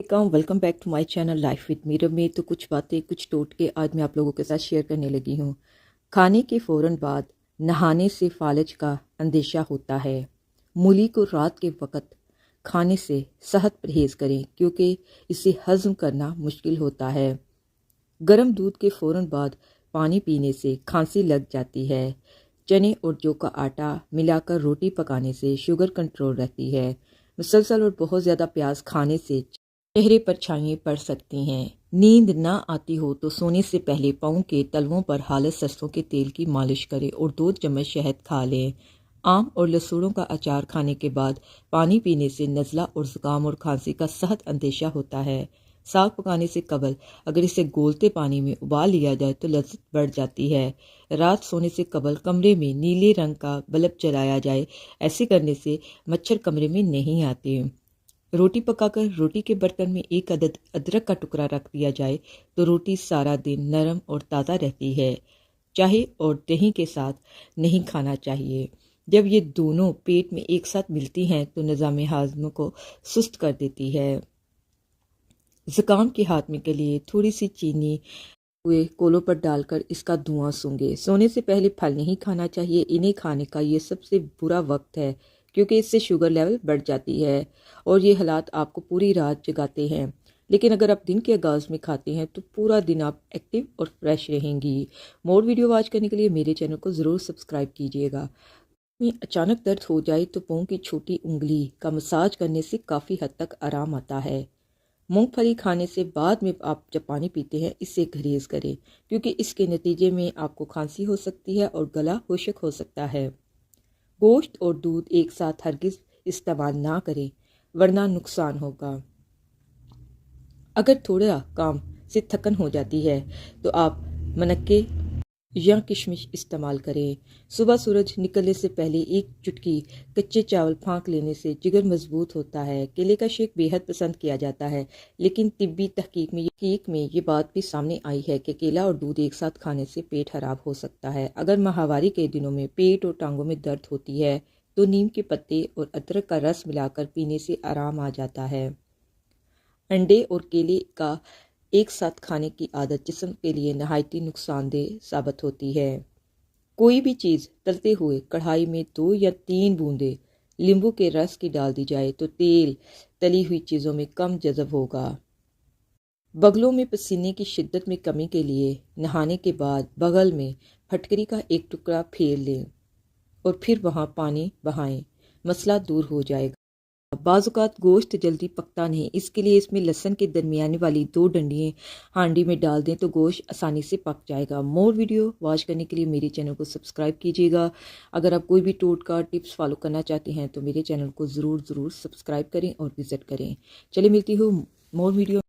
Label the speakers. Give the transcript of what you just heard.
Speaker 1: अस्सलाम, welcome back to my channel life with Meerab में। तो कुछ बातें, कुछ टोटके आज मैं आप लोगों के साथ शेयर करने लगी हूँ। खाने के फ़ौरन बाद नहाने से फालज का अंदेशा होता है। मूली को रात के वक्त खाने से सख्त परहेज़ करें क्योंकि इसे हज़म करना मुश्किल होता है। गर्म दूध के फ़ौरन बाद पानी पीने से खांसी लग जाती है। चने और जौ का आटा मिलाकर रोटी पकाने से शुगर कंट्रोल रहती है। मुसलसल और बहुत ज़्यादा प्याज खाने से चेहरे पर छाइयाँ पड़ सकती हैं। नींद ना आती हो तो सोने से पहले पाँव के तलवों पर हालत सरसों के तेल की मालिश करें और 2 चम्मच शहद खा लें। आम और लसूणों का अचार खाने के बाद पानी पीने से नज़ला और ज़ुकाम और खांसी का सख्त अंदेशा होता है। साग पकाने से कबल अगर इसे गोलते पानी में उबाल लिया जाए तो लज्जत बढ़ जाती है। रात सोने से कबल कमरे में नीले रंग का बल्ब जलाया जाए। ऐसे करने से मच्छर कमरे में नहीं आते। रोटी पकाकर रोटी के बर्तन में 1 अदद अदरक का टुकड़ा रख दिया जाए तो रोटी सारा दिन नरम और ताज़ा रहती है। चाय और दही के साथ नहीं खाना चाहिए। जब ये दोनों पेट में एक साथ मिलती हैं तो निज़ाम हाज़म को सुस्त कर देती है। ज़ुकाम के हाथमे के लिए थोड़ी सी चीनी हुए कोलों पर डालकर इसका धुआं सूंघे। सोने से पहले फल नहीं खाना चाहिए। इन्हें खाने का ये सबसे बुरा वक्त है क्योंकि इससे शुगर लेवल बढ़ जाती है और ये हालात आपको पूरी रात जगाते हैं। लेकिन अगर आप दिन के आगाज़ में खाते हैं तो पूरा दिन आप एक्टिव और फ्रेश रहेंगी। मोर वीडियो वॉच करने के लिए मेरे चैनल को ज़रूर सब्सक्राइब कीजिएगा। में अचानक दर्द हो जाए तो पाँव की छोटी उंगली का मसाज करने से काफ़ी हद तक आराम आता है। मूंगफली खाने से बाद में आप जब पानी पीते हैं इससे गुरेज करें क्योंकि इसके नतीजे में आपको खांसी हो सकती है और गला खुश्क हो सकता है। गोश्त और दूध एक साथ हरगिज़ इस्तेमाल ना करें वरना नुकसान होगा। अगर थोड़ा काम से थकन हो जाती है तो आप मनक्के या किशमिश इस्तेमाल करें। सुबह सूरज निकलने से पहले 1 चुटकी कच्चे चावल फाँक लेने से जिगर मजबूत होता है। केले का शेक बेहद पसंद किया जाता है लेकिन तिब्बी तहकीक में ये बात भी सामने आई है कि केला और दूध एक साथ खाने से पेट खराब हो सकता है। अगर माहवारी के दिनों में पेट और टांगों में दर्द होती है तो नीम के पत्ते और अदरक का रस मिलाकर पीने से आराम आ जाता है। अंडे और केले का एक साथ खाने की आदत जिस्म के लिए नहायती नुकसानदेह साबित होती है। कोई भी चीज़ तलते हुए कढ़ाई में 2 या 3 बूंदें नींबू के रस की डाल दी जाए तो तेल तली हुई चीज़ों में कम जज़ब होगा। बगलों में पसीने की शिद्दत में कमी के लिए नहाने के बाद बगल में फटकरी का 1 टुकड़ा फेर लें और फिर वहाँ पानी बहाएं। मसला दूर हो जाएगा। बाज़ात गोश्त जल्दी पकता नहीं, इसके लिए इसमें लहसुन के दरमियाने वाली 2 डंडियाँ हांडी में डाल दें तो गोश्त आसानी से पक जाएगा। मोर वीडियो वॉच करने के लिए मेरे चैनल को सब्सक्राइब कीजिएगा। अगर आप कोई भी टोटका टिप्स फॉलो करना चाहते हैं तो मेरे चैनल को ज़रूर सब्सक्राइब करें और विज़िट करें। चलिए मिलती हूँ मोर वीडियो।